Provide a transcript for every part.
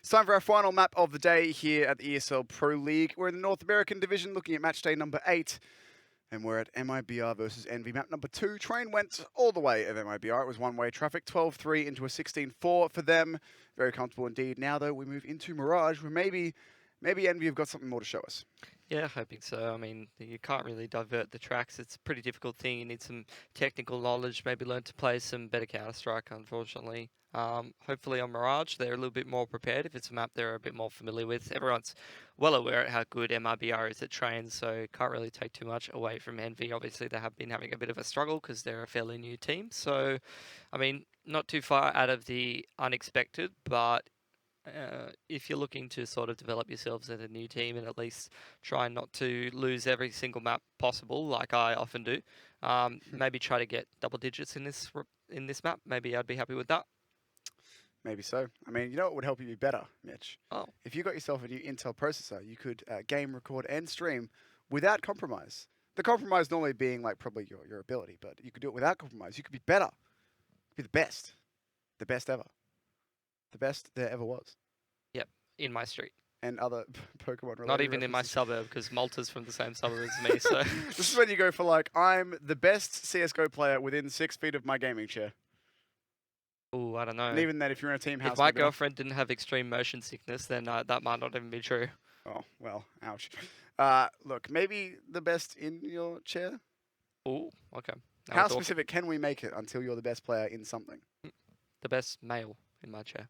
It's time for our final map of the day here at the ESL Pro League. We're in the North American division looking at match day number 8. And we're at MIBR versus EnVy. Map number 2. Train went all the way of MIBR. It was one-way traffic, 12-3 into a 16-4 for them. Very comfortable indeed. Now, though, we move into Mirage, where maybe EnVy have got something more to show us. Yeah, hoping so. I mean, you can't really divert the tracks. It's a pretty difficult thing. You need some technical knowledge, maybe learn to play some better Counter-Strike, unfortunately. Hopefully on Mirage, they're a little bit more prepared. If it's a map they're a bit more familiar with. Everyone's well aware of how good MIBR is at trains, so can't really take too much away from EnVy. Obviously, they have been having a bit of a struggle because they're a fairly new team. So, I mean, not too far out of the unexpected, but if you're looking to sort of develop yourselves as a new team and at least try not to lose every single map possible, like I often do, maybe try to get double digits in this map. Maybe I'd be happy with that. Maybe so. I mean, you know what would help you be better, Mitch? Oh. If you got yourself a new Intel processor, you could game, record, and stream without compromise. The compromise normally being like probably your ability, but you could do it without compromise. You could be better. Be the best. The best ever. The best there ever was. Yep, in my street. And other Pokemon related Not even references. in my suburb, because Malta's from the same suburb as me, so... This is when you go for like, I'm the best CSGO player within 6 feet of my gaming chair. Ooh, I don't know. And even then, if you're in a team house... If my girlfriend didn't have extreme motion sickness, then that might not even be true. Oh, well, ouch. Look, maybe the best in your chair? Ooh, okay. How specific can we make it until you're the best player in something? The best male in my chair.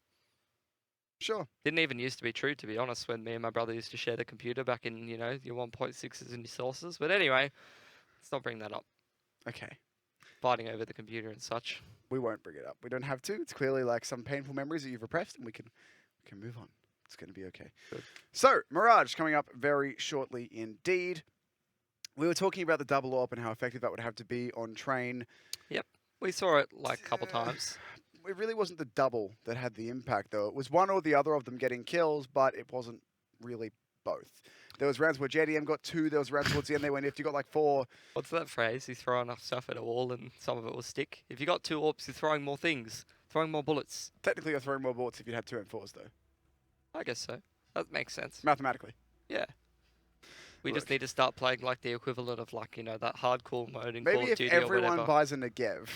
Sure. Didn't even used to be true, to be honest, when me and my brother used to share the computer back in, you know, your 1.6s and your sources. But anyway, let's not bring that up. Okay. Fighting over the computer and such. We won't bring it up. We don't have to. It's clearly like some painful memories that you've repressed, and we can move on. It's going to be okay. Good. So, Mirage coming up very shortly indeed. We were talking about the double AWP and how effective that would have to be on train. Yep. We saw it like a couple times. It really wasn't the double that had the impact, though. It was one or the other of them getting kills, but it wasn't really both. There was rounds where JDM got 2. There was rounds towards the end they went, if you got like 4. What's that phrase? You throw enough stuff at a wall and some of it will stick. If you got 2 AWPs, you're throwing more things. Throwing more bullets. Technically, you're throwing more bullets if you had 2 M4s, though. I guess so. That makes sense. Mathematically. Yeah. We just need to start playing like the equivalent of like, you know, that hardcore mode in Call of Duty or whatever. Maybe if everyone buys a Negev.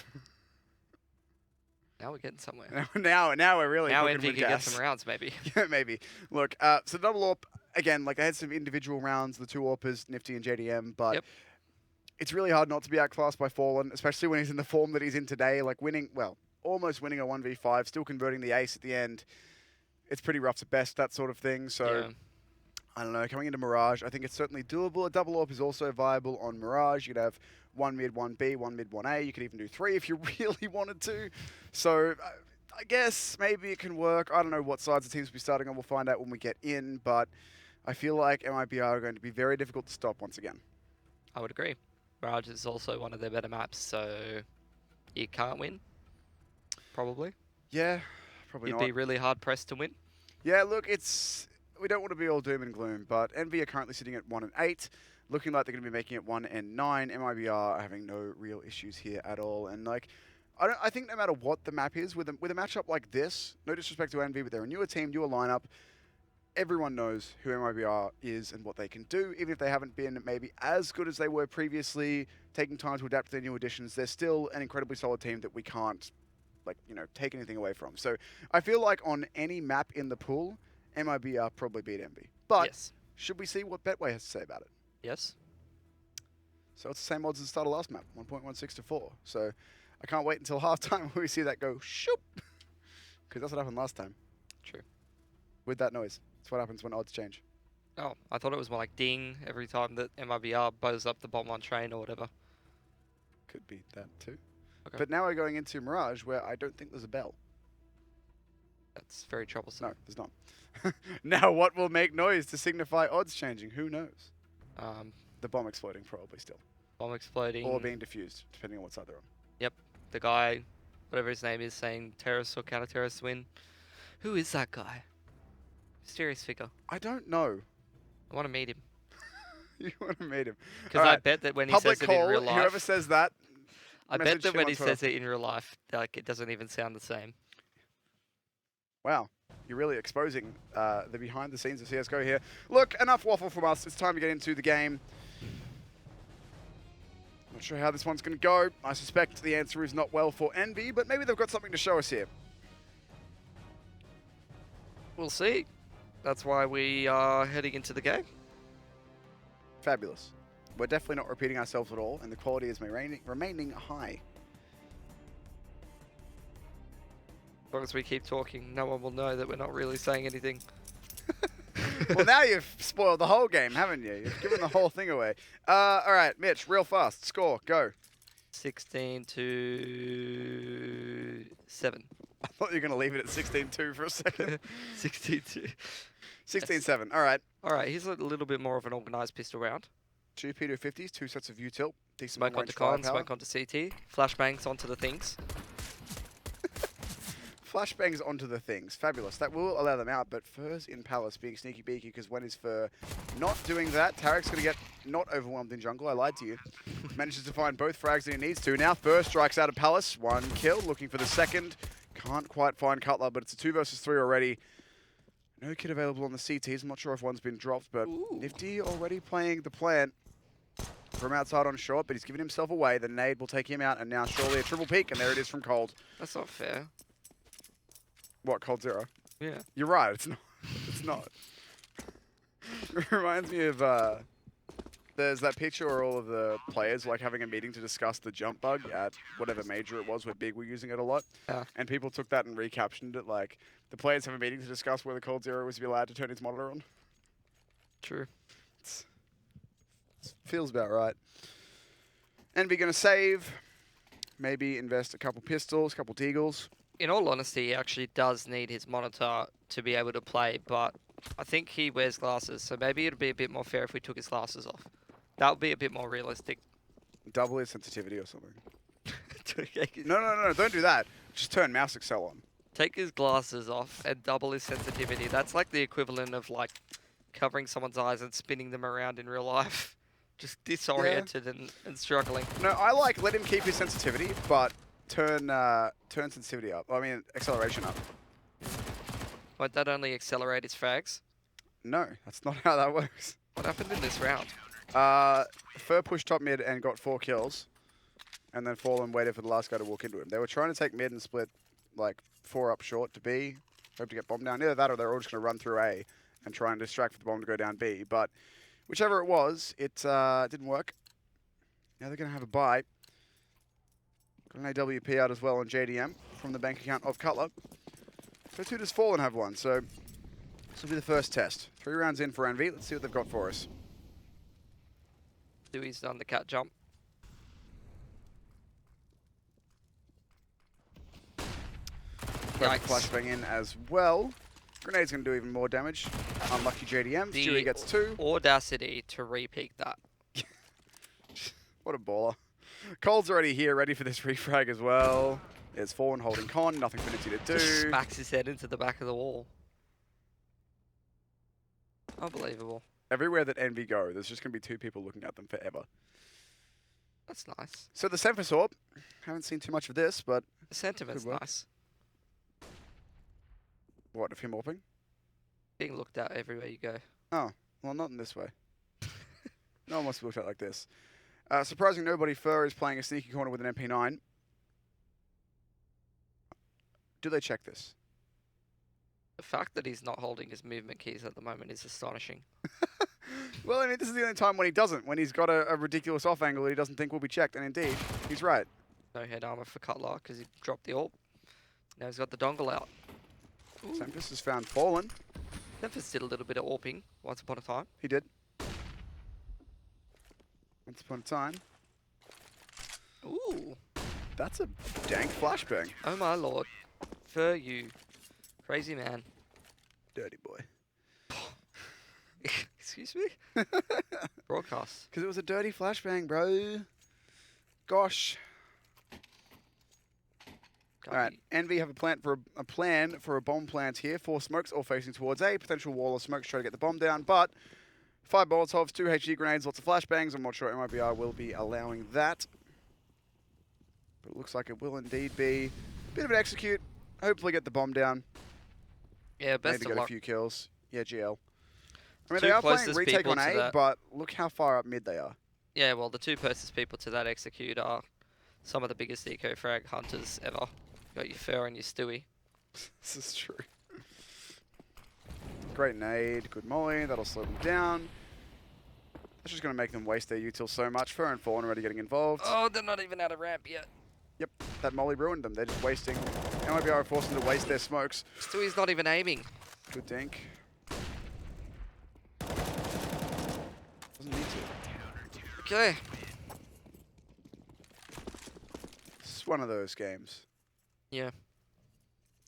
Now we're getting somewhere. Now we're really now EnVy can get some rounds, maybe. Yeah, maybe. Look, so double AWP, again, like I had some individual rounds, the 2 AWPers, Nifty and JDM, but it's really hard not to be outclassed by Fallen, especially when he's in the form that he's in today, like winning, well, almost winning a 1v5, still converting the ace at the end. It's pretty rough at best, that sort of thing, so... Yeah. I don't know, coming into Mirage, I think it's certainly doable. A double AWP is also viable on Mirage. You could have 1 mid, 1 B, 1 mid, 1 A. You could even do 3 if you really wanted to. So I guess maybe it can work. I don't know what sides the teams will be starting on. We'll find out when we get in. But I feel like MIBR are going to be very difficult to stop once again. I would agree. Mirage is also one of their better maps, so you can't win, probably. Yeah, probably not. You'd be really hard-pressed to win. Yeah, look, we don't want to be all doom and gloom, but EnVy are currently sitting at 1 and 8, looking like they're going to be making it 1 and 9. MIBR are having no real issues here at all, and like, I think no matter what the map is, with a matchup like this, no disrespect to EnVy, but they're a newer team, newer lineup. Everyone knows who MIBR is and what they can do, even if they haven't been maybe as good as they were previously, taking time to adapt to their new additions. They're still an incredibly solid team that we can't, like, you know, take anything away from. So I feel like on any map in the pool, MIBR probably beat EnVy. But should we see what Betway has to say about it? Yes. So it's the same odds as the start of last map, 1.16 to 4. So I can't wait until halftime when we see that go shoop. Because that's what happened last time. True. With that noise. That's what happens when odds change. Oh, I thought it was more like ding every time that MIBR buzzes up the bottom one train or whatever. Could be that too. Okay. But now we're going into Mirage where I don't think there's a bell. That's very troublesome. No, there's not. Now, what will make noise to signify odds changing? Who knows? The bomb exploding, probably still. Bomb exploding. Or being diffused, depending on what side they're on. Yep. The guy, whatever his name is, saying terrorists or counter-terrorists win. Who is that guy? Mysterious figure. I don't know. I want to meet him. You want to meet him? Because I bet that when he says it in real life... Whoever says that... I bet that when he says it in real life, like, it doesn't even sound the same. Wow. You're really exposing the behind the scenes of CSGO here. Look, enough waffle from us. It's time to get into the game. Not sure how this one's going to go. I suspect the answer is not well for Envy, but maybe they've got something to show us here. We'll see. That's why we are heading into the game. Fabulous. We're definitely not repeating ourselves at all, and the quality is remaining high. As long as we keep talking, no one will know that we're not really saying anything. Well, now you've spoiled the whole game, haven't you? You've given the whole thing away. All right, Mitch, real fast. Score, go. 16-7. I thought you were going to leave it at 16-2 for a second. 16-2. 16-7, all right. All right, here's a little bit more of an organised pistol round. Two P250s, 2 sets of util. Decent Smoke onto con, smoke onto CT. Flashbangs onto the things. Flashbangs onto the things. Fabulous. That will allow them out, but Fur's in Palace being sneaky beaky because when is Fur not doing that? Tarek's going to get not overwhelmed in jungle. I lied to you. Manages to find both frags that he needs to. Now Fur strikes out of Palace. 1 kill, looking for the second. Can't quite find Cutler, but it's a 2 versus 3 already. No kid available on the CTs. I'm not sure if one's been dropped, but Nifty already playing the plant from outside on short, but he's given himself away. The nade will take him out, and now surely a triple peek, and there it is from Cold. That's not fair. What, Cold Zero? Yeah. You're right, it's not. It's not. It reminds me of, there's that picture where all of the players like having a meeting to discuss the jump bug at whatever major it was where Big were using it a lot. And people took that and recaptioned it like, the players have a meeting to discuss whether Cold Zero was to be allowed to turn his monitor on. True. It feels about right. Envy gonna save. Maybe invest a couple pistols, couple deagles. In all honesty, he actually does need his monitor to be able to play, but I think he wears glasses, so maybe it'd be a bit more fair if we took his glasses off. That would be a bit more realistic. Double his sensitivity or something. No, don't do that. Just turn mouse excel on. Take his glasses off and double his sensitivity. That's like the equivalent of like covering someone's eyes and spinning them around in real life. Just disoriented and struggling. No, I like let him keep his sensitivity, but turn sensitivity up. I mean, acceleration up. Won't that only accelerate his frags? No, that's not how that works. What happened in this round? Fur pushed top mid and got 4 kills, and then Fallen waited for the last guy to walk into him. They were trying to take mid and split like 4 up short to B, hope to get bomb down. Either that or they're all just going to run through A and try and distract for the bomb to go down B. But whichever it was, it didn't work. Now they're going to have a buy. Got an AWP out as well on JDM from the bank account of Cutler. So too does Fallen have one. So this will be the first test. 3 rounds in for Envy. Let's see what they've got for us. Dewey's done the cat jump. Flashbang in as well. Grenade's going to do even more damage. Unlucky JDM. Stewie gets 2. Audacity to re-peek that. What a baller. Cold's already here, ready for this refrag as well. There's Fallen holding con, nothing for Nifty to do. Just smacks his head into the back of the wall. Unbelievable. Everywhere that Envy go, there's just going to be 2 people looking at them forever. That's nice. So the Census Orb, haven't seen too much of this, but... The sentiment's nice. What, of him AWPing? Being looked at everywhere you go. Oh, well, not in this way. No one wants to be looked at like this. Surprising nobody, Fur is playing a sneaky corner with an MP9. Do they check this? The fact that he's not holding his movement keys at the moment is astonishing. Well, I mean, this is the only time when he doesn't, when he's got a ridiculous off angle that he doesn't think will be checked, and indeed, he's right. No head armor for Cutler because he dropped the AWP. Now he's got the dongle out. Semphis has found Fallen. Memphis did a little bit of AWPing once upon a time. He did. Once upon a time. Ooh. That's a dank flashbang. Oh my lord. For you. Crazy man. Dirty boy. Excuse me? Broadcast. Because it was a dirty flashbang, bro. Gosh. All right, Envy have a plan for a bomb plant here. 4 smokes all facing towards A. Potential wall of smokes try to get the bomb down, but 5 Molotovs, 2 HG grenades, lots of flashbangs. I'm not sure MIBR will be allowing that. But it looks like it will indeed be a bit of an execute. Hopefully get the bomb down. Yeah, best maybe of got a luck. few kills. Yeah, GL. I mean, Two they are playing closest retake people on to A, that. but look how far up mid they are. Yeah, well, the two closest people to that execute are some of the biggest eco frag hunters ever. Got your Fur and your Stewie. This is true. Great nade, good molly, that'll slow them down. That's just going to make them waste their util so much. Fur and Fawn already getting involved. Oh, they're not even out of ramp yet. Yep, that molly ruined them. They're just wasting. MIBR are forcing them to waste their smokes. Stewie's not even aiming. Good dink. Doesn't need to. Okay. It's one of those games. Yeah.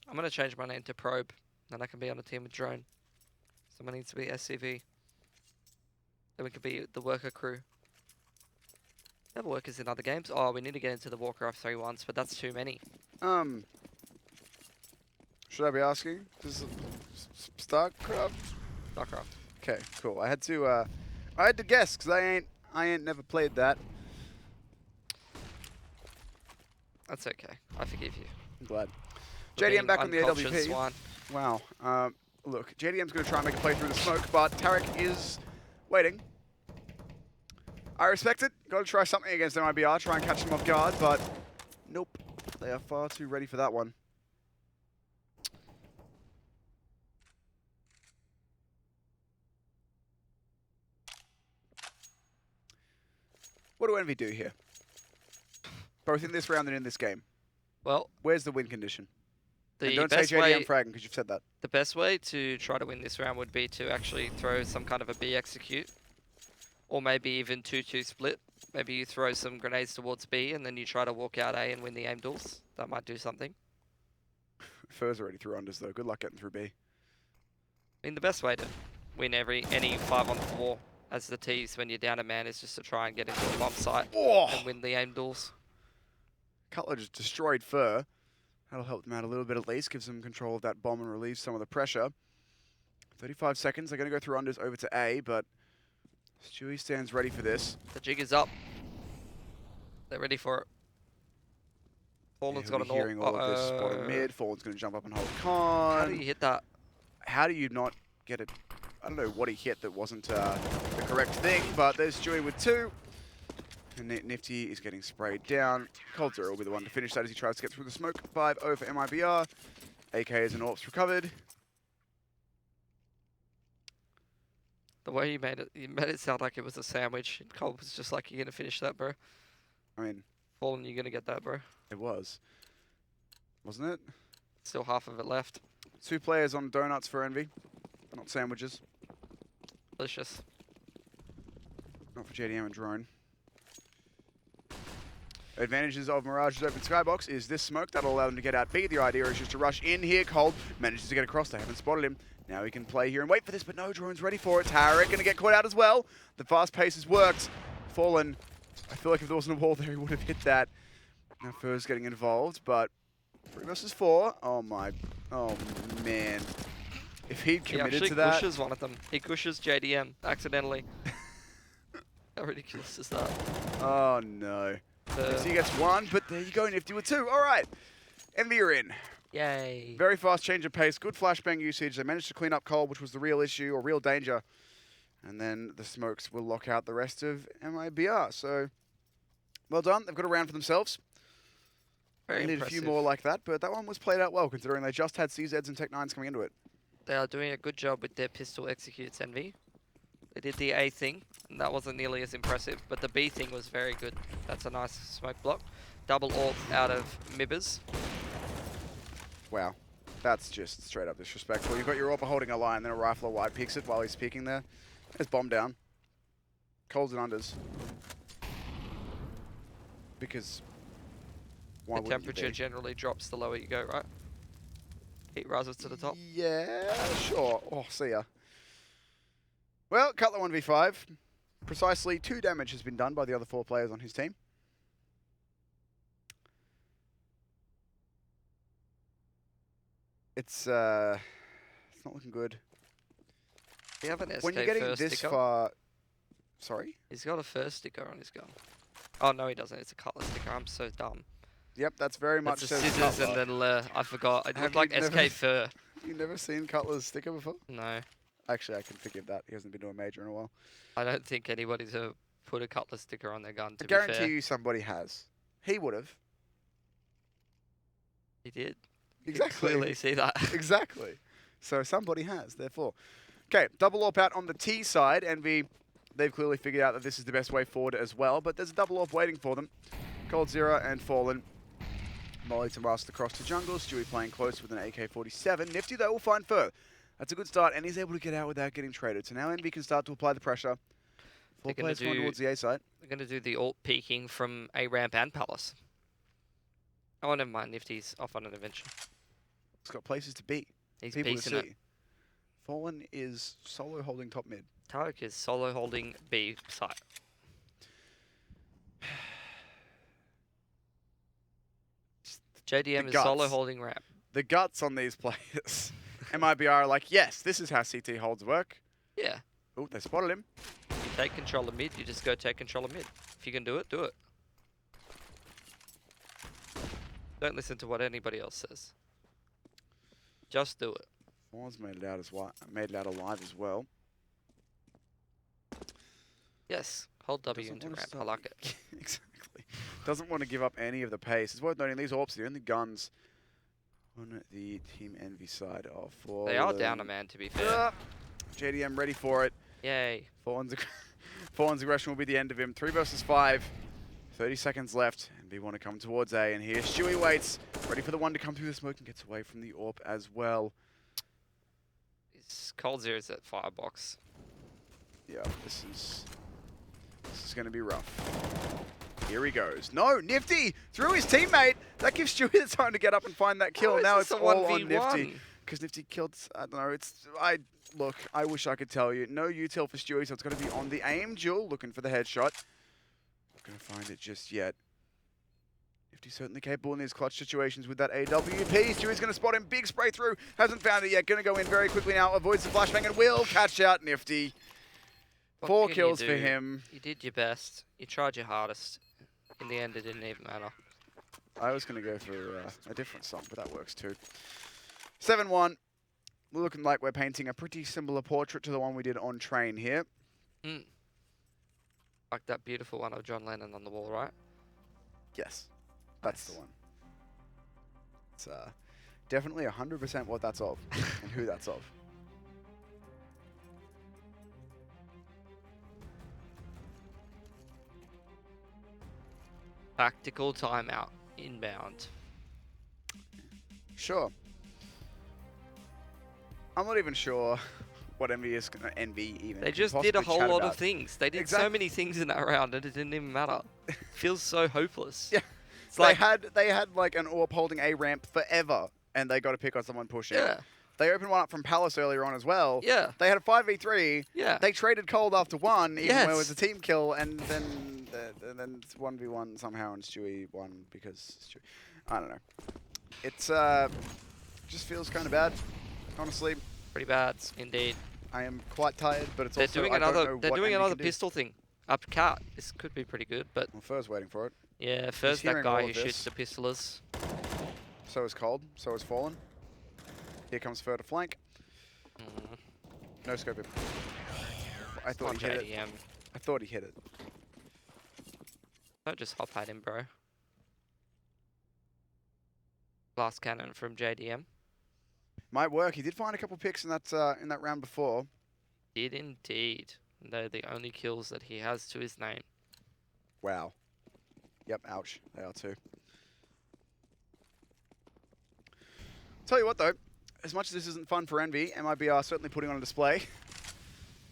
I'm going to change my name to Probe. Then I can be on a team with Drone. Someone needs to be SCV. Then we could be the worker crew. We have workers in other games. Oh, we need to get into the Warcraft 3 once, but that's too many. Should I be asking? This is StarCraft? StarCraft. Okay, cool. I had to guess because I ain't never played that. That's okay. I forgive you. I'm glad. For being JDM back on the unconscious AWP. swine. Wow. Look, JDM's going to try and make a play through the smoke, but Tarek is waiting. I respect it. Got to try something against MIBR, try and catch them off guard, but nope. They are far too ready for that one. What do Envy do here? Both in this round and in this game. Well, Where's the win condition? And the don't say best JDM way fragging because you've said that. the best way to try to win this round would be to actually throw some kind of a B execute, or maybe even 2-2 split. Maybe you throw some grenades towards B and then you try to walk out A and win the aim duels. That might do something. Fur's already through unders though. Good luck getting through B. I mean, the best way to win any 5-on-4 as the T's when you're down a man is just to try and get into a bomb site and win the aim duels. Cutler just destroyed Fur. That'll help them out a little bit at least. Gives them control of that bomb and relieves some of the pressure. 35 seconds. They're going to go through unders over to A, but Stewie stands ready for this. The jig is up. They're ready for it. Fallen's got an hearing all of this bottom mid. Fallen's going to jump up and hold con. How do you hit that? How do you not get it? I don't know what he hit that wasn't the correct thing, but there's Stewie with 2. And Nifty is getting sprayed down. Cold Zero will be the one to finish that as he tries to get through the smoke. 5-0 for MIBR. AKs and AWPs recovered. The way you made it sound like it was a sandwich. And Cole was just like, you're going to finish that, bro. I mean, Fallen, you're going to get that, bro. it was. Wasn't it? Still half of it left. 2 players on donuts for Envy. Not sandwiches. Delicious. Not for JDM and Drone. Advantages of Mirage's open skybox is this smoke. That'll allow them to get out B. The idea is just to rush in here. Cold manages to get across. They haven't spotted him. Now he can play here and wait for this, but no, Drone's ready for it. Tarek going to get caught out as well. The fast pace has worked. Fallen. I feel like if there wasn't a wall there, he would have hit that. Now Fur's getting involved, but 3 versus 4. Oh man. If he'd committed to that. He actually gushes one of them. He gushes JDM accidentally. How ridiculous is that? Oh no. Nifty gets 1, but there you go, Nifty with 2. All right. Envy are in. Yay. Very fast change of pace, good flashbang usage. They managed to clean up Cold, which was the real issue or real danger. And then the smokes will lock out the rest of MIBR. So, well done. They've got a round for themselves. Very They need a few more like that, but that one was played out well, considering they just had CZs and Tech-9s coming into it. They are doing a good job with their pistol executes, Envy. They did the A thing, and that wasn't nearly as impressive, but the B thing was very good. That's a nice smoke block. Double AWP out of MIBRs. Wow. That's just straight up disrespectful. You've got your AWP holding a line, then a rifler wide picks it while he's peeking there. There's bomb down. Colds and unders. Because why The wouldn't you temperature be? generally drops the lower you go, right? Heat rises to the top. Yeah, sure. Oh, see ya. Well, Cutler 1v5. Precisely 2 damage has been done by the other 4 players on his team. It's not looking good. Do you have an SK When you're getting first this sticker? far... Sorry? He's got a first sticker on his gun. Oh, no, he doesn't. It's a Cutler sticker. I'm so dumb. Yep, that's very much It's a says scissors Cutler. and then I forgot. It Have looked like you SK never- Fur. You never seen Cutler's sticker before? No, Actually, I can forgive that. He hasn't been to a major in a while. I don't think anybody's ever put a Cutler sticker on their gun, I to be guarantee fair. you somebody has. He would have. He did. Exactly. You clearly see that. Exactly. So somebody has, therefore. Okay, double AWP out on the T side. Envy, they've clearly figured out that this is the best way forward as well, but there's a double AWP waiting for them. Cold Zero and Fallen. Molly to Rust across to jungle. Stewie playing close with an AK-47. Nifty, though, will find fur. That's a good start, and he's able to get out without getting traded. So now Envy can start to apply the pressure. Four players going towards the A side. They're going to do the alt peeking from A ramp and Palace. Oh, never mind. Nifty's off on an adventure. He's got places to be. He's People to piecing it. see. Fallen is solo holding top mid. Tarek is solo holding B side. JDM is solo guts. holding ramp. The guts on these players. MIBR are like, yes, this is how CT holds work. Yeah. Oh, they spotted him. You take control of mid, you just go take control of mid. If you can do it, do it. Don't listen to what anybody else says. Just do it. Fallen's made it out alive as well. Yes. Hold W Doesn't into wanna ramp. I stop- like it. Exactly. Doesn't want to give up any of the pace. It's worth noting these AWPs are the only guns on the Team Envy side of Fallen. They are down a man, to be fair. JDM ready for it. Yay. Fallen's aggression will be the end of him. 3 versus 5. 30 seconds left. Envy want to come towards A. And here Stewie waits. Ready for the one to come through the smoke and gets away from the AWP as well. It's Cold Zero's at firebox. Yeah, this is going to be rough. Here he goes. No, Nifty through his teammate. That gives Stewie the time to get up and find that kill. Now it's all on Nifty. Because Nifty killed, I don't know, look, I wish I could tell you. No util for Stewie, so it's going to be on the aim duel, looking for the headshot. Not going to find it just yet. Nifty's certainly capable in these clutch situations with that AWP. Stewie's going to spot him, big spray through, hasn't found it yet. Going to go in very quickly now, avoids the flashbang and will catch out Nifty. What 4 can kills you for do? him. You did your best. You tried your hardest. In the end, it didn't even matter. I was going to go for a different song, but that works too. 7-1. We're looking like we're painting a pretty similar portrait to the one we did on Train here. Mm. Like that beautiful one of John Lennon on the wall, right? Yes, that's the one. It's definitely 100% what that's of and who that's of. Tactical timeout. Inbound. Sure. I'm not even sure what Envy is going to even. They just did a whole lot of things. They did so many things in that round and it didn't even matter. Feels so hopeless. Yeah. It's like, they had like an AWP holding A ramp forever and they got to pick on someone pushing. yeah. They opened one up from Palace earlier on as well. Yeah. They had a 5v3. Yeah. They traded Cold after 1, even Yes. though it was a team kill, and then it's 1v1 somehow, and Stewie won because Stewie. I don't know. It's just feels kind of bad, honestly. Pretty bad, indeed. I am quite tired, but it's They're also doing I don't another. know They're what doing Envy another can do. pistol thing. Up cat. This could be pretty good, but Well, Fur's waiting for it. yeah, first that hearing guy all who of shoots this. the pistolers. So is Cold. So is Fallen. Here comes Fur to flank. Mm. No scope. I thought Not he hit it. JDM. I thought he hit it. Don't just hop at him, bro. Blast cannon from JDM. Might work. He did find a couple picks in that round before. Did indeed. They're the only kills that he has to his name. Wow. Yep, ouch. They are too. Tell you what though, as much as this isn't fun for Envy, MIBR certainly putting on a display.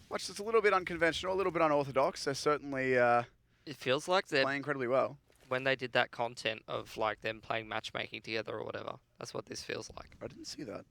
Much it's a little bit unconventional, a little bit unorthodox. They're certainly It feels like they're playing incredibly well. when they did that content of like them playing matchmaking together or whatever. That's what this feels like. I didn't see that.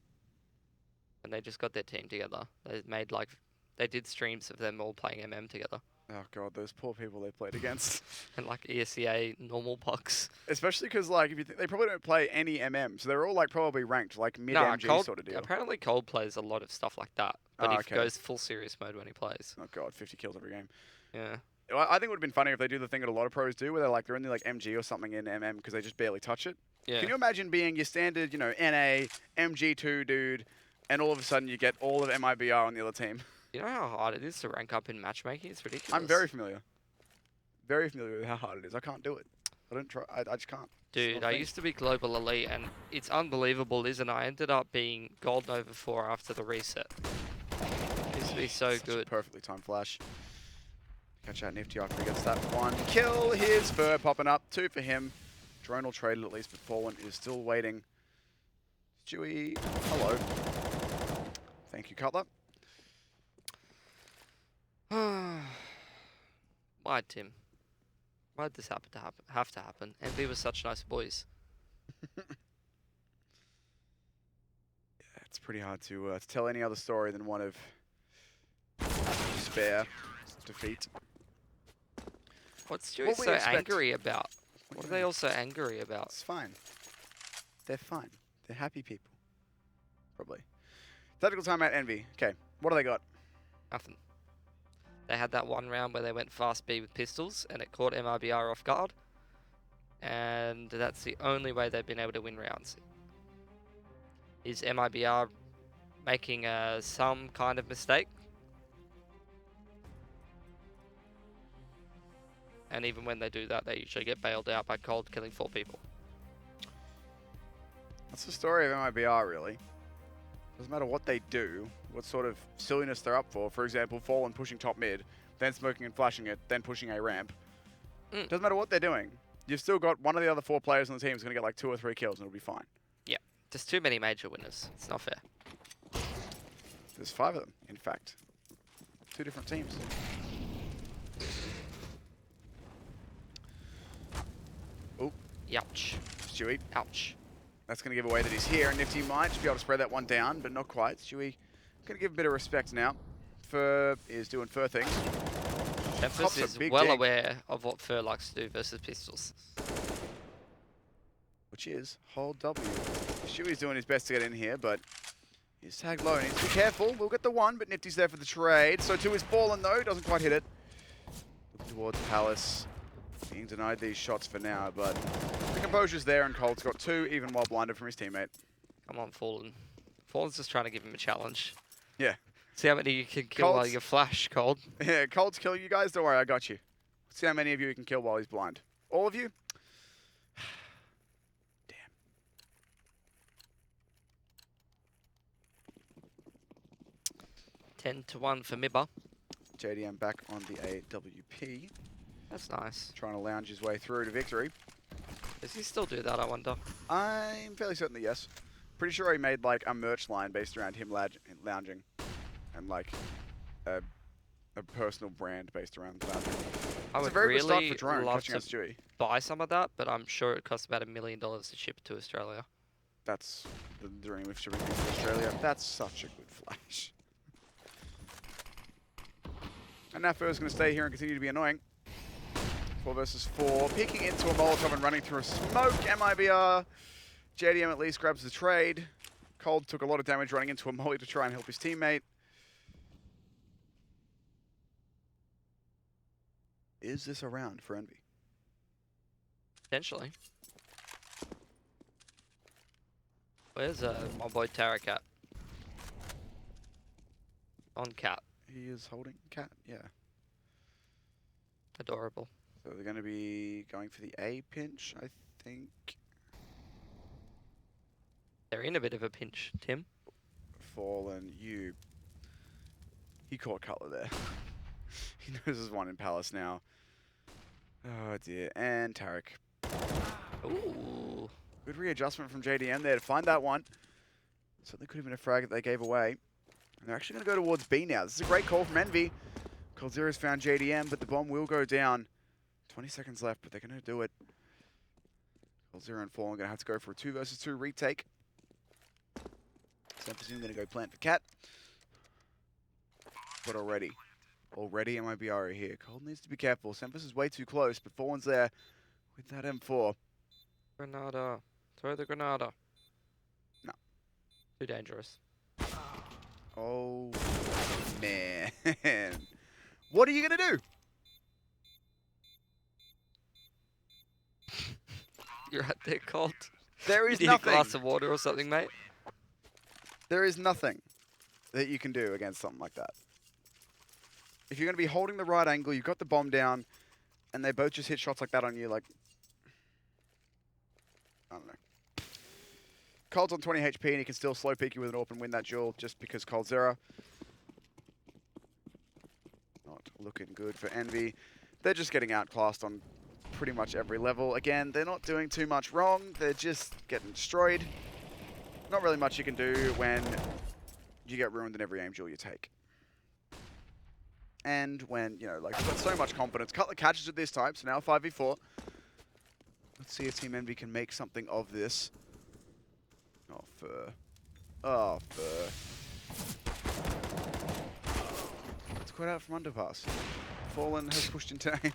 And they just got their team together. They made like they did streams of them all playing MM together. Oh god, those poor people they played against. And like ESEA normal pucks. Especially because like if you they probably don't play any MM, so they're all like probably ranked like mid MG Cold, sort of deal. apparently Cold plays a lot of stuff like that. But Oh, he okay. goes full serious mode when he plays. Oh god, 50 kills every game. Yeah. I think it would have been funny if they do the thing that a lot of pros do, where they're only like MG or something in MM because they just barely touch it. Yeah. Can you imagine being your standard, NA, MG2 dude, and all of a sudden you get all of MIBR on the other team. You know how hard it is to rank up in matchmaking? It's ridiculous. I'm very familiar. Very familiar with how hard it is. I can't do it. I don't try. I just can't. Dude, I used to be Global Elite, and it's unbelievable, isn't it? I ended up being Gold Nova 4 after the reset. It used to be so good. Perfectly timed flash. Catch out Nifty after he gets that one kill. Here's Fur popping up. 2 for him. Drone will trade it at least, but Fallen is still waiting. Stewie, hello. Thank you, Cutler. Why, Tim? Why'd this have to happen? EnVy was such nice boys. Yeah, it's pretty hard to tell any other story than one of despair, defeat. What's Stewie so angry about? What are they all so angry about? It's fine. They're fine. They're happy people. Probably. Tactical timeout, EnVy. Okay, what do they got? Nothing. They had that one round where they went fast B with pistols, and it caught MIBR off guard. And that's the only way they've been able to win rounds. Is MIBR making some kind of mistake? And even when they do that, they usually get bailed out by Cold killing 4 people. That's the story of MIBR, really. Doesn't matter what they do, what sort of silliness they're up for. For example, Fallen pushing top mid, then smoking and flashing it, then pushing a ramp. Doesn't matter what they're doing. You've still got one of the other 4 players on the team who's going to get like 2 or 3 kills and it'll be fine. Yeah, there's too many major winners. It's not fair. There's 5 of them, in fact. 2 different teams. Oh. Ouch. Stewie. Ouch. That's going to give away that he's here, and Nifty might just be able to spread that one down, but not quite. Stewie going to give a bit of respect now. Fur is doing Fur things. Memphis is well aware of what Fur likes to do versus pistols. Which is hold W. Stewie's doing his best to get in here, but he's tagged low. Needs to be careful. We'll get the 1, but Nifty's there for the trade. So 2 is Fallen, though. Doesn't quite hit it. Looking towards Palace. Being denied these shots for now, but the composure's there, and Cold's got 2, even while blinded from his teammate. Come on, Fallen. Fallen's just trying to give him a challenge. Yeah. See how many you can kill while you flash, Cold. Yeah, Cold's killing you guys. Don't worry, I got you. See how many of you he can kill while he's blind. All of you? Damn. Ten to 1 for MIBR. JDM back on the AWP. That's nice. Trying to lounge his way through to victory. Does he still do that, I wonder? I'm fairly certain that yes. Pretty sure he made like a merch line based around him lounging. And like a personal brand based around lounging. I would really love to buy some of that, but I'm sure it costs about $1 million to ship to Australia. That's the dream of shipping things to Australia. That's such a good flash. And now Fur's going to stay here and continue to be annoying. 4 versus 4. Peeking into a Molotov and running through a smoke. MIBR. JDM at least grabs the trade. Cold took a lot of damage running into a molly to try and help his teammate. Is this a round for EnVy? Potentially. Where's my boy Tarek at? On Cat. He is holding Cat, yeah. Adorable. So they're going to be going for the A pinch, I think. They're in a bit of a pinch, Tim. Fallen, you. He caught Cutler there. He knows there's one in Palace now. Oh dear. And Tarek. Ooh. Good readjustment from JDM there to find that one. Certainly could have been a frag that they gave away. And they're actually going to go towards B now. This is a great call from EnVy. Coldzera's found JDM, but the bomb will go down. 20 seconds left, but they're going to do it. Coldzera and Fallen going to have to go for a 2 versus 2 retake. So I'm presuming going to go plant for Cat. But already MIBR are here. Cold needs to be careful. Sempus is way too close, but Fallen's there with that M4. Granada. Throw the Granada. No. Too dangerous. Oh, man. What are you going to do? You're right there, Cold. There is you need nothing. a glass of water or something, mate. There is nothing that you can do against something like that. If you're going to be holding the right angle, you've got the bomb down, and they both just hit shots like that on you, like... I don't know. Cold's on 20 HP, and he can still slow peek you with an AWP and win that duel just because Cold's Zero. Not looking good for Envy. They're just getting outclassed on pretty much every level. Again, they're not doing too much wrong. They're just getting destroyed. Not really much you can do when you get ruined in every aim duel you take. And when, you know, like, you've got so much confidence. Cutler catches it this time, so now 5v4. Let's see if Team Envy can make something of this. Oh, Fur. Oh, Fur. It's quite out from underpass. Fallen has pushed into aim.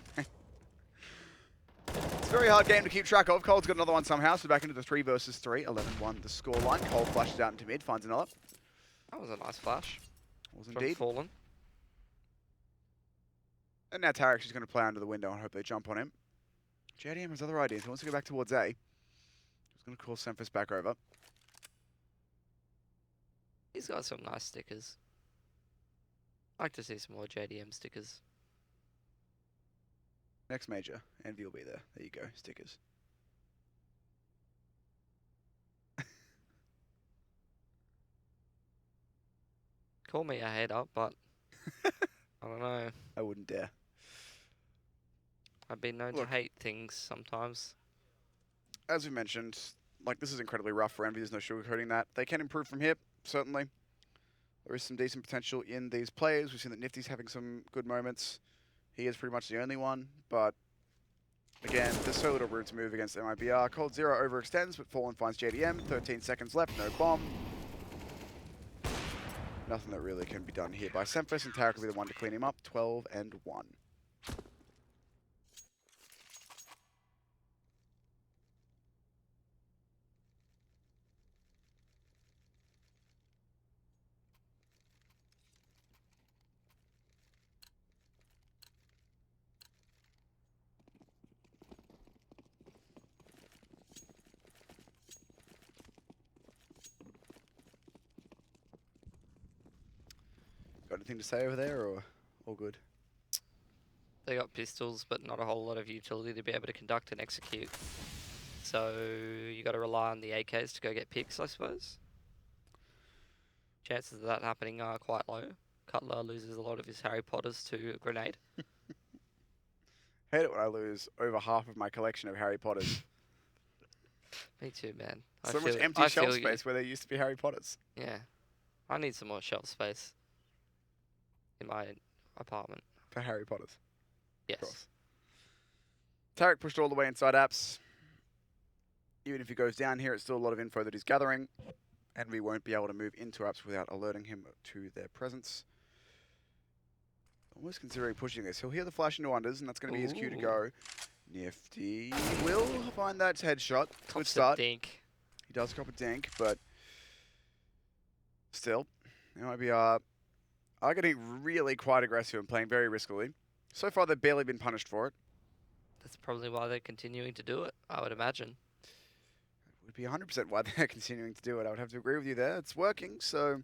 It's a very hard game to keep track of. Cole's got another one somehow, so back into the 3 versus 3. 11-1 the scoreline. Cole flashes out into mid, finds another. That was a nice flash. Was From indeed. Fallen. And now Tarek's just going to play under the window and hope they jump on him. JDM has other ideas. He wants to go back towards A. He's going to call Semphis back over. He's got some nice stickers. I'd like to see some more JDM stickers. Next major. Envy will be there. There you go. Stickers. Call me a hater, but I don't know. I wouldn't dare. I've been known to hate things sometimes. As we mentioned, like, this is incredibly rough for Envy. There's no sugarcoating that. They can improve from here, certainly. There is some decent potential in these players. We've seen that Nifty's having some good moments. He is pretty much the only one, but again, there's so little room to move against MIBR. Cold Zero overextends, but Fallen finds JDM. 13 seconds left, no bomb. Nothing that really can be done here by Semphis, and Tarek will be the one to clean him up. 12-1. Got anything to say over there, or all good? They got pistols, but not a whole lot of utility to be able to conduct and execute. So you got to rely on the AKs to go get picks, I suppose. Chances of that happening are quite low. Cutler loses a lot of his Harry Potters to a grenade. Hate it when I lose over half of my collection of Harry Potters. Me too, man. So much empty shelf space where there used to be Harry Potters. Yeah. I need some more shelf space in my apartment. For Harry Potters. Yes. Of course. Tarek pushed all the way inside apps. Even if he goes down here, it's still a lot of info that he's gathering. And we won't be able to move into apps without alerting him to their presence. Almost considering pushing this. He'll hear the flash into unders, and that's going to be his cue to go. Nifty will find that headshot. Good start. Dink. He does cop a dink, but still, MIBR are getting really quite aggressive and playing very riskily. So far, they've barely been punished for it. That's probably why they're continuing to do it, I would imagine. It would be 100% why they're continuing to do it. I would have to agree with you there. It's working, so...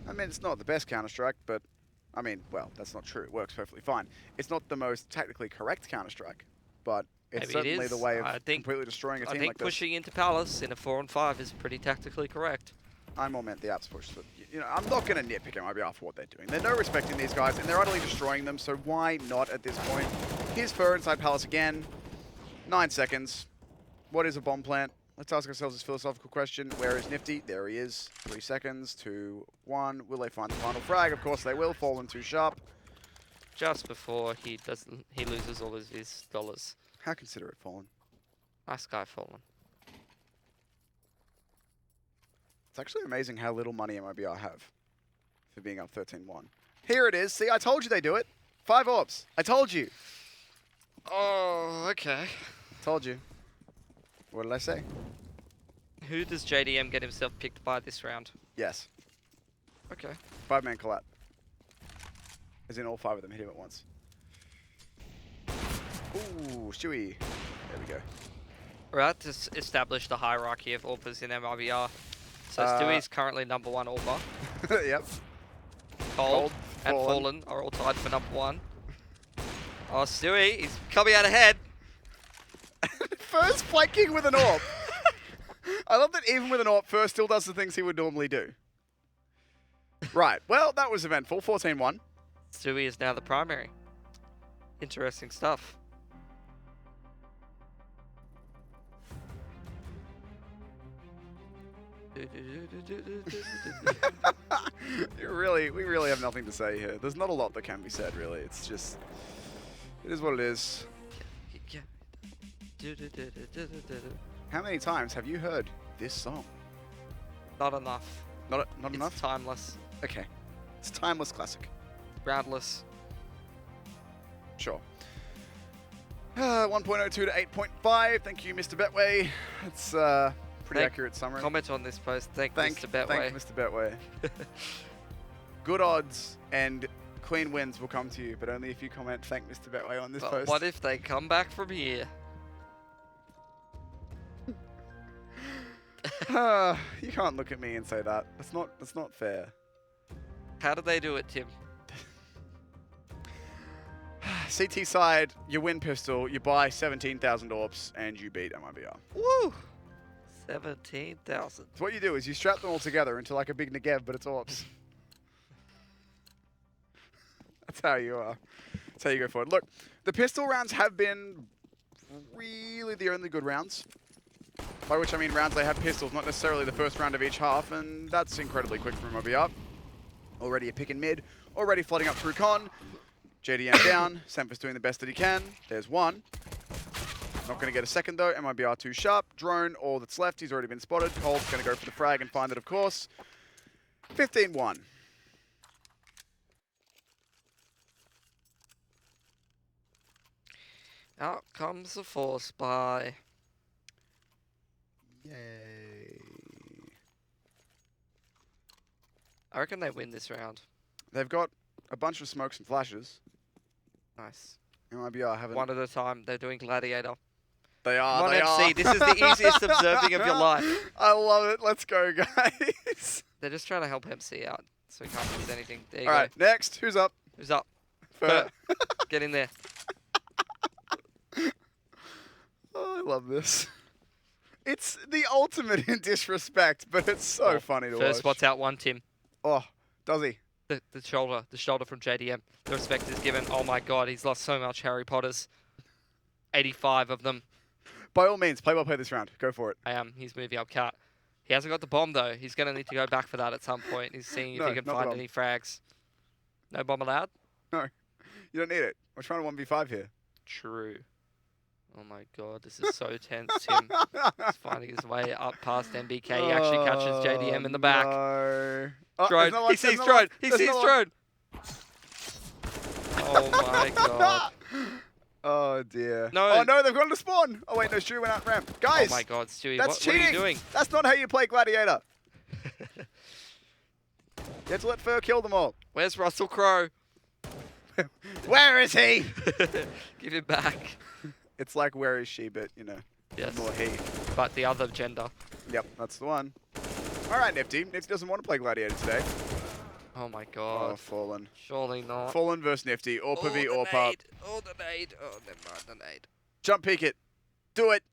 I mean, it's not the best Counter-Strike, but... I mean, well, that's not true. It works perfectly fine. It's not the most technically correct Counter-Strike, but it's certainly the way of completely destroying a team like this. I think pushing into Palace in a 4-on-5 is pretty tactically correct. I more meant the apps push, but you know, I'm not going to nitpick MIBR for what they're doing. They're no respecting these guys, and they're utterly destroying them, so why not at this point? Here's Fur inside Palace again. 9 seconds. What is a bomb plant? Let's ask ourselves this philosophical question. Where is Nifty? There he is. 3 seconds, 2, 1. Will they find the final frag? Of course they will. Fallen too sharp. Just before he loses all of his dollars. How considerate, Fallen. Nice guy, Fallen. It's actually amazing how little money MIBR have for being up 13-1. Here it is. See, I told you they do it. 5 orbs. I told you. Oh, okay. Told you. What did I say? Who does JDM get himself picked by this round? Yes. Okay. 5-man collat. As in all 5 of them hit him at once. Ooh, Stewie. There we go. We're about to establish the hierarchy of AWPers in MIBR. So Stewie's currently #1 AWPer. Yep. Cold and Fallen are all tied for #1. Oh, Stewie, he's coming out ahead. First flanking with an AWP. I love that even with an AWP, First still does the things he would normally do. Right, well, that was eventful. 14-1. Stewie is now the primary. Interesting stuff. We really have nothing to say here. There's not a lot that can be said, really. It's just, it is what it is. How many times have you heard this song? Not enough. Not enough? It's timeless. Okay. It's a timeless classic. Groundless. Sure. 1.02 to 8.5. Thank you, Mr. Betway. It's pretty accurate summary. Comment on this post. Thank Mr. Betway. Thank Mr. Betway. Good odds and clean wins will come to you, but only if you comment thank Mr. Betway on this post. What if they come back from here? You can't look at me and say that. That's not fair. How did they do it, Tim? CT side, you win pistol, you buy 17,000 AWPs, and you beat MIBR. Woo! 17,000. So what you do is you strap them all together into like a big Negev, but it's AWPs. That's how you go forward. Look, the pistol rounds have been really the only good rounds. By which I mean rounds they have pistols, not necessarily the first round of each half, and that's incredibly quick from MIBR. Already a pick in mid, already flooding up through con. JDM down, Semper's doing the best that he can. There's one. Not going to get a second though, MIBR too sharp. Drone, all that's left, he's already been spotted. Cold's going to go for the frag and find it, of course. 15-1. Out comes the force by. Yay. I reckon they win this round. They've got a bunch of smokes and flashes. Nice. MIBR haven't. One at a time. They're doing Gladiator. They are. Come on, they MC. are. This is the easiest observing of your life. I love it. Let's go, guys. They're just trying to help MC out, so he can't use anything. There you All go. right, next. Who's up? Who's up? Fur. Get in there. Oh, I love this. It's the ultimate in disrespect, but it's so funny to watch. First spot's out one, Tim. Oh, does he? The shoulder from JDM. The respect is given. Oh my god, he's lost so much Harry Potters. 85 of them. By all means, play well play this round. Go for it. I am. He's moving up cut. He hasn't got the bomb though. He's going to need to go back for that at some point. He's seeing if he can find any frags. No bomb allowed? No. You don't need it. We're trying to 1v5 here. True. Oh my god, this is so tense, Tim. He's finding his way up past MBK. He actually catches JDM in the back. No. Oh, Drone. He sees drone. He sees drone. Oh my god. Oh dear. No. Oh no, they've gone to spawn. Oh wait, no, Stu went out ramp. Guys. Oh my god, Stewie, that's what cheating. are you doing? That's not how you play Gladiator. You have to let Fur kill them all. Where's Russell Crowe? Where is he? Give him back. It's like where is she, but you know, Yes. more he. But the other gender. Yep, that's the one. All right, Nifty. Nifty doesn't want to play Gladiator today. Oh my god. Oh, Fallen. Surely not. Fallen versus Nifty. Orpa v Orpa. Oh, the nade. Oh, never mind, the nade. Jump peek it. Do it.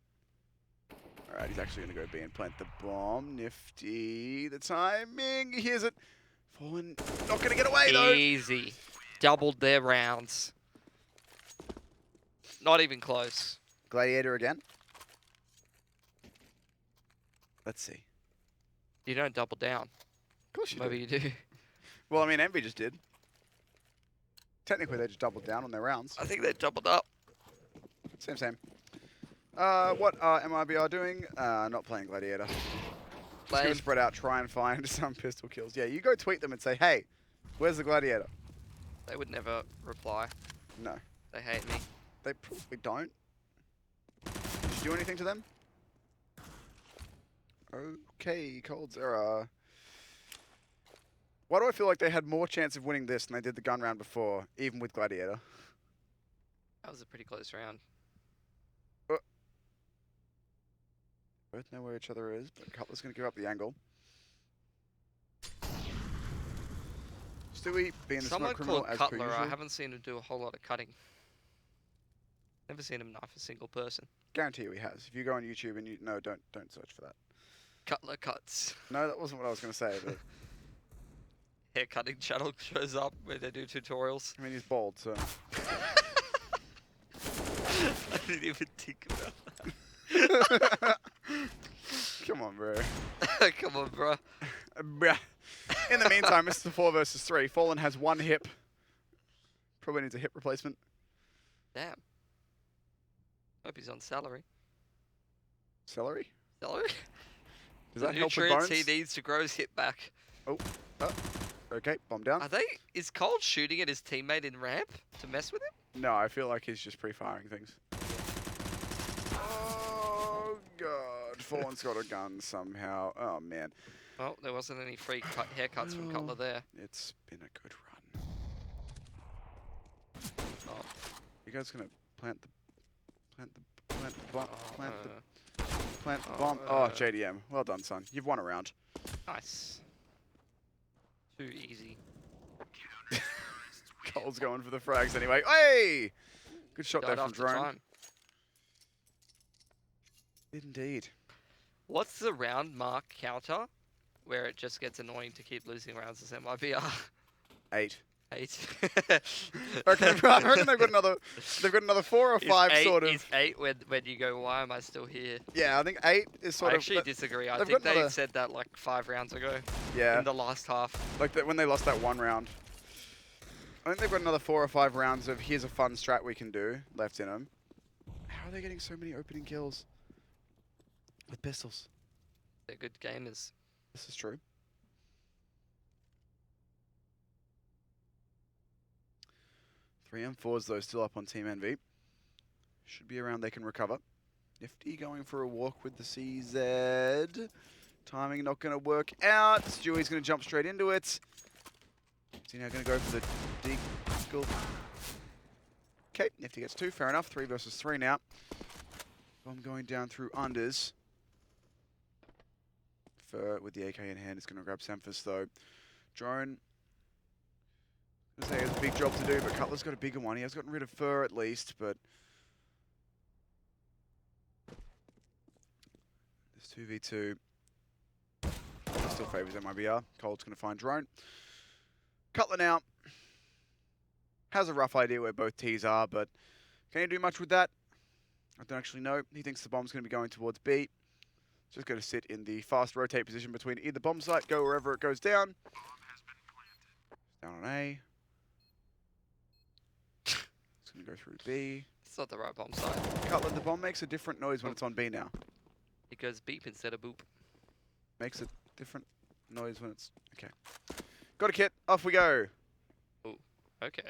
All right, he's actually going to go B and plant the bomb. Nifty. The timing. He hears it. Fallen not going to get away, though. Easy. Doubled their rounds. Not even close. Gladiator again. Let's see. You don't double down. Of course you Maybe do. you do. Well, I mean, Envy just did. Technically, they just doubled down on their rounds. I think they doubled up. Same. What are MIBR doing? Not playing Gladiator. Just gonna spread out, try and find some pistol kills. Yeah, you go tweet them and say, hey, where's the Gladiator? They would never reply. No. They hate me. They probably don't. Did you do anything to them? Okay, Cold Zera. Why do I feel like they had more chance of winning this than they did the gun round before, even with Gladiator? That was a pretty close round. Both know where each other is, but Cutler's going to give up the angle. Stewie being the Someone smoke criminal called as per Cutler, I usual. haven't seen him do a whole lot of cutting. Never seen him knife a single person. Guarantee you he has. If you go on YouTube and no, don't search for that. Cutler cuts. No, that wasn't what I was going to say. But Hair cutting channel shows up where they do tutorials. I mean, he's bald, so. I didn't even think about that. Come on, bro. Come on, bro. Bruh. In the meantime, this is the 4 versus 3. Fallen has 1 hip. Probably needs a hip replacement. Damn. Hope he's on salary. Celery? Salary? Does The that help with nutrients bones? he needs to grow his hip back. Oh. Okay, bomb down. Is Cold shooting at his teammate in ramp to mess with him? No, I feel like he's just pre-firing things. Oh, God. Fallen's got a gun somehow. Oh, man. Well, there wasn't any free haircuts from Cutler there. It's been a good run. Oh, You guys gonna plant the bomb? Plant the Oh, bomb. Oh, JDM. Well done, son. You've won a round. nice. Too easy. Cole's going for the frags anyway. Hey! Good shot there Died from after Drone. time. Indeed. What's the round mark counter where it just gets annoying to keep losing rounds as MIBR? 8. 8. I reckon they've got another 4 or 5 sort of. Is 8 when you go, why am I still here? Yeah, I think 8 is sort I of. actually disagree. I they've think got they another- said that like 5 rounds ago Yeah, in the last half. like when they lost that 1 round. I think they've got another 4 or 5 rounds of here's a fun strat we can do left in them. How are they getting so many opening kills with pistols? They're good gamers. This is true. Three M4s though still up on Team Envy. Should be around they can recover. Nifty going for a walk with the CZ. Timing not going to work out. Stewie's going to jump straight into it. Is he now going to go for the deagle? Okay, Nifty gets 2. Fair enough. 3 versus 3 now. Bomb going down through unders. Fur with the AK in hand is going to grab Semphis though. Drone. I say he has a big job to do, but Cutler's got a bigger one. He has gotten rid of Fur at least, but this 2v2 still favours MIBR. Cold's going to find Drone. Cutler now has a rough idea where both T's are, but can he do much with that? I don't actually know. He thinks the bomb's going to be going towards B. Just going to sit in the fast rotate position between either bomb site, go wherever it goes down. Down on A. It's going to go through B. It's not the right bomb site. Cutler, the bomb makes a different noise when it's on B now. It goes beep instead of boop. Makes a different noise when it's... Okay. Got a kit. Off we go. Okay.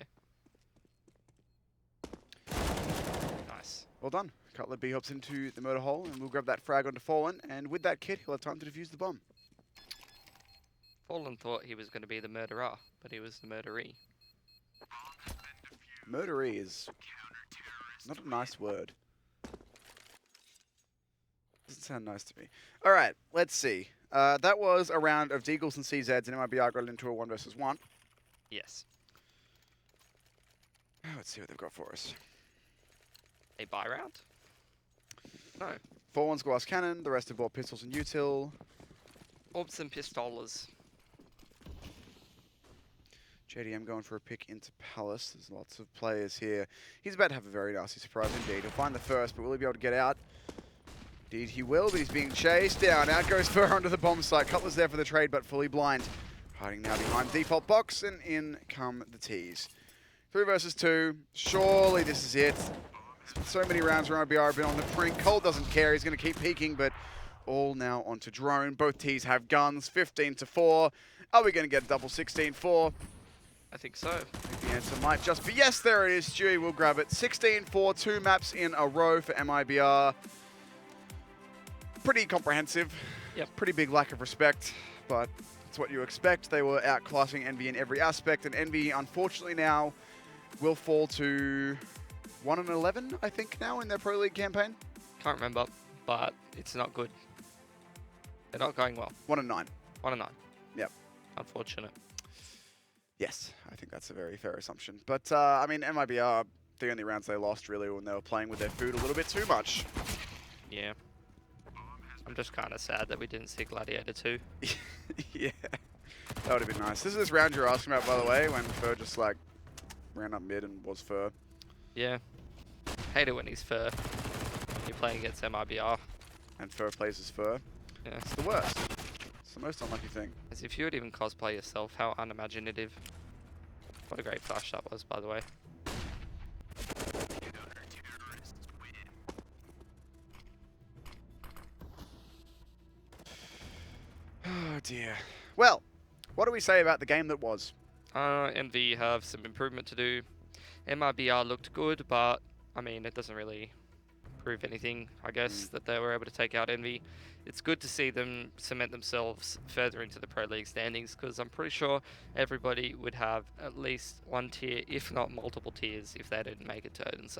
Nice. Well done. Cutler B hops into the motor hole and we'll grab that frag onto Fallen. And with that kit, he'll have time to defuse the bomb. Fallen thought he was going to be the murderer, but he was the murderee. Murderee is not a nice word. Doesn't sound nice to me. All right, let's see. That was a round of Deagles and CZs, and MIBR got into a 1 versus 1. Yes. Let's see what they've got for us. A buy round? No. Fallen's glass cannon, the rest have bought pistols and util. Orbs and pistolas. JDM going for a pick into Palace. There's lots of players here. He's about to have a very nasty surprise indeed. He'll find the first, but will he be able to get out? Indeed he will, but he's being chased down. Out goes Fur onto the bomb site. Cutler's there for the trade, but fully blind. Hiding now behind default box, and in come the T's. 3 versus 2. Surely this is it. There's been so many rounds where MIBR have been on the brink. Cole doesn't care. He's going to keep peeking, but all now onto Drone. Both T's have guns. 15-4. Are we going to get a double 16-4? I think so. I think the answer might just be yes. There it is. Stewie will grab it. 16-4. 2 maps in a row for MIBR. Pretty comprehensive. Yep. Pretty big lack of respect, but it's what you expect. They were outclassing Envy in every aspect, and Envy, unfortunately, now will fall to 1-11, I think, now in their Pro League campaign. Can't remember, but it's not good. They're not going well. 1-9. 1-9. Yep. Unfortunate. Yes, I think that's a very fair assumption. But, I mean, MIBR, the only rounds they lost really when they were playing with their food a little bit too much. Yeah. I'm just kind of sad that we didn't see Gladiator 2. Yeah, that would have been nice. This is this round you're asking about, by the way, when Fur just, like, ran up mid and was Fur. Yeah. Hate it when he's Fur. You're playing against MIBR. And Fur plays as Fur. Yeah. It's the worst. It's the most unlucky thing. As if you would even cosplay yourself, how unimaginative. What a great flash that was, by the way. Oh dear. Well, what do we say about the game that was? EnVy have some improvement to do. MIBR looked good, but I mean, it doesn't really prove anything, I guess, that they were able to take out EnVy. It's good to see them cement themselves further into the Pro League standings, because I'm pretty sure everybody would have at least one tier, if not multiple tiers, if they didn't make it to Odense.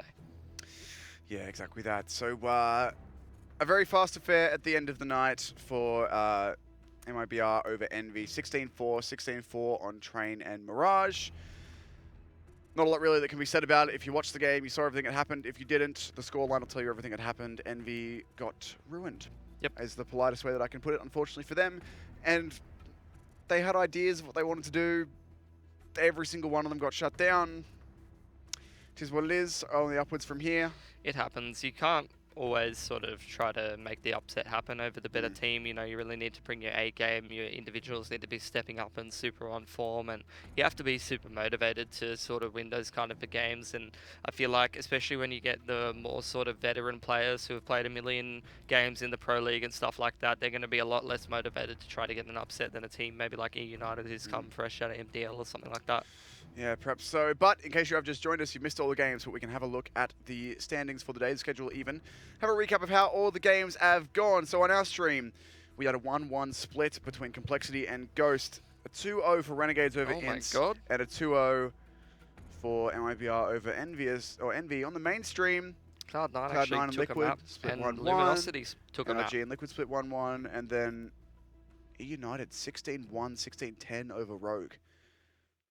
Yeah, exactly that. So, a very fast affair at the end of the night for MIBR over EnVy. 16-4, 16-4 on Train and Mirage. Not a lot really that can be said about it. If you watched the game, you saw everything that happened. If you didn't, the scoreline will tell you everything that happened. EnVy got ruined. Yep. Is the politest way that I can put it, unfortunately for them. And they had ideas of what they wanted to do. Every single one of them got shut down. It is what it is. Only upwards from here. It happens. You can't always sort of try to make the upset happen over the better team. You know, you really need to bring your A game. Your individuals need to be stepping up and super on form, and you have to be super motivated to sort of win those kind of games. And I feel like, especially when you get the more sort of veteran players who have played a million games in the Pro League and stuff like that, they're going to be a lot less motivated to try to get an upset than a team maybe like E United who's come fresh out of MDL or something like that. Yeah, perhaps so. But in case you have just joined us, you've missed all the games, but we can have a look at the standings for the day, the schedule even. Have a recap of how all the games have gone. So on our stream, we had a 1-1 split between Complexity and Ghost. A 2-0 for Renegades over Ints. And a 2-0 for MIBR over EnVy. On the main stream, Cloud9 actually and took Liquid a map, split and 1-1. Luminosity took a map. NRG and Liquid split 1-1, and then E United 16-1, 16-10 over Rogue.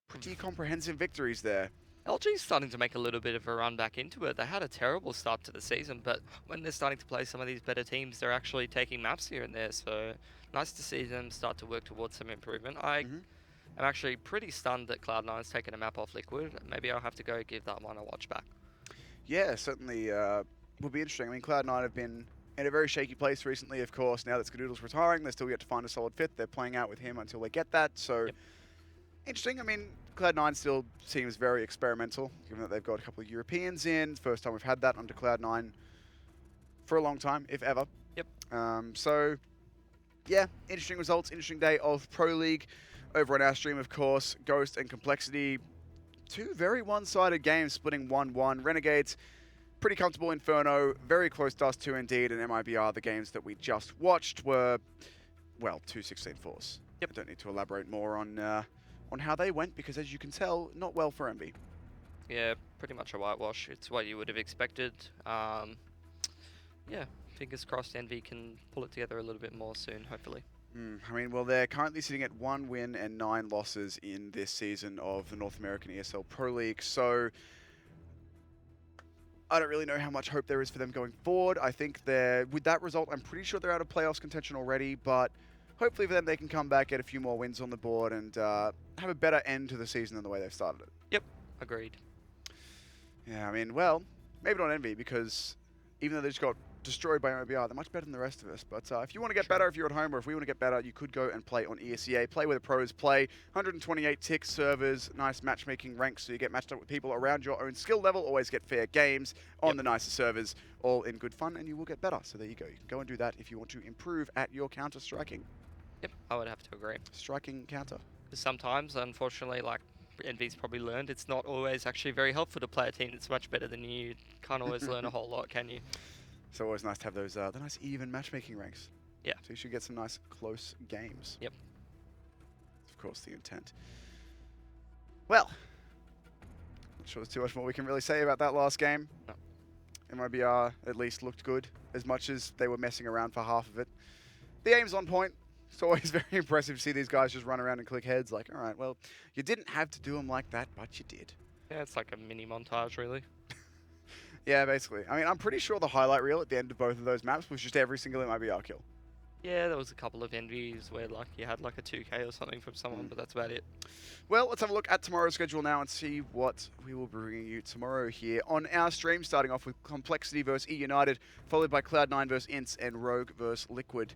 Pretty comprehensive victories there. LG's starting to make a little bit of a run back into it. They had a terrible start to the season, but when they're starting to play some of these better teams, they're actually taking maps here and there. So nice to see them start to work towards some improvement. I'm actually pretty stunned that Cloud9's taken a map off Liquid. Maybe I'll have to go give that one a watch back. Yeah, certainly will be interesting. I mean, Cloud9 have been in a very shaky place recently, of course. Now that Skadoodle's retiring, they're still yet to find a solid fit. They're playing out with him until they get that. So interesting. I mean, Cloud9 still seems very experimental, given that they've got a couple of Europeans in. First time we've had that under Cloud9 for a long time, if ever. Yep. So, yeah, interesting results. Interesting day of Pro League. Over on our stream, of course, Ghost and Complexity. Two very one-sided games, splitting 1-1. Renegades, pretty comfortable. Inferno, very close to us too, indeed. And MIBR, the games that we just watched were, well, 2 16-4s. Yep. I don't need to elaborate more on how they went, because as you can tell, not well for EnVy. Yeah, pretty much a whitewash. It's what you would have expected. Yeah, fingers crossed EnVy can pull it together a little bit more soon, hopefully. I mean, well, they're currently sitting at 1 win and 9 losses in this season of the North American ESL Pro League, so I don't really know how much hope there is for them going forward. I think with that result, I'm pretty sure they're out of playoffs contention already, but hopefully for them, they can come back, get a few more wins on the board, and have a better end to the season than the way they've started it. Yep, agreed. Yeah, I mean, well, maybe not EnVy, because even though they just got destroyed by MIBR, they're much better than the rest of us. But if you want to get better, if you're at home, or if we want to get better, you could go and play on ESEA. Play where the pros play. 128 tick servers, nice matchmaking ranks, so you get matched up with people around your own skill level. Always get fair games on the nicer servers, all in good fun, and you will get better. So there you go. You can go and do that if you want to improve at your counter-striking. Yep, I would have to agree. Striking counter. Sometimes, unfortunately, like EnVy's probably learned, it's not always actually very helpful to play a team that's much better than you. Can't always learn a whole lot, can you? It's always nice to have those the nice even matchmaking ranks. Yeah. So you should get some nice close games. Yep. Of course, the intent. Well, not sure there's too much more we can really say about that last game. No. MIBR at least looked good, as much as they were messing around for half of it. The aim's on point. It's always very impressive to see these guys just run around and click heads like, all right, well, you didn't have to do them like that, but you did. Yeah, it's like a mini montage, really. Yeah, basically. I mean, I'm pretty sure the highlight reel at the end of both of those maps was just every single MIBR kill. Yeah, there was a couple of EnVyUs where like you had like a 2K or something from someone, but that's about it. Well, let's have a look at tomorrow's schedule now and see what we will be bringing you tomorrow here on our stream, starting off with Complexity versus E United, followed by Cloud9 versus Ints and Rogue versus Liquid.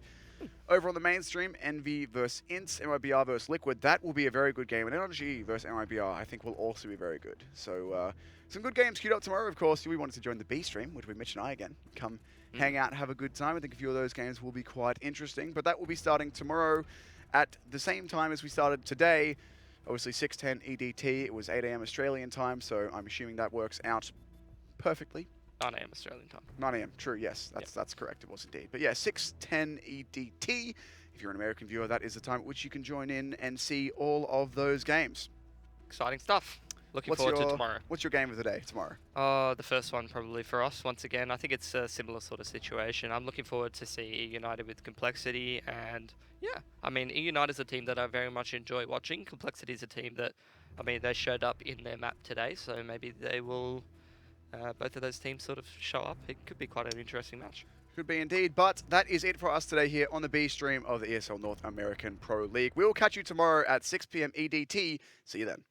Over on the main stream, Envy versus Ints, MIBR versus Liquid. That will be a very good game. And NRG versus MIBR, I think, will also be very good. So, some good games queued up tomorrow, of course. We wanted to join the B stream, which would be Mitch and I again. Come hang out, have a good time. I think a few of those games will be quite interesting. But that will be starting tomorrow at the same time as we started today. Obviously, 6:10 EDT. It was 8 AM Australian time, so I'm assuming that works out perfectly. 9 AM Australian time. 9 AM, true, yes, that's correct, it was indeed. But yeah, 6:10 EDT. If you're an American viewer, that is the time at which you can join in and see all of those games. Exciting stuff. Looking forward to tomorrow. What's your game of the day tomorrow? The first one probably for us. Once again, I think it's a similar sort of situation. I'm looking forward to see E United with Complexity, and yeah, I mean, E United is a team that I very much enjoy watching. Complexity is a team that, I mean, they showed up in their map today, so maybe they will, both of those teams sort of show up. It could be quite an interesting match. Could be indeed, but that is it for us today here on the B stream of the ESL North American Pro League. We will catch you tomorrow at 6 PM EDT. See you then.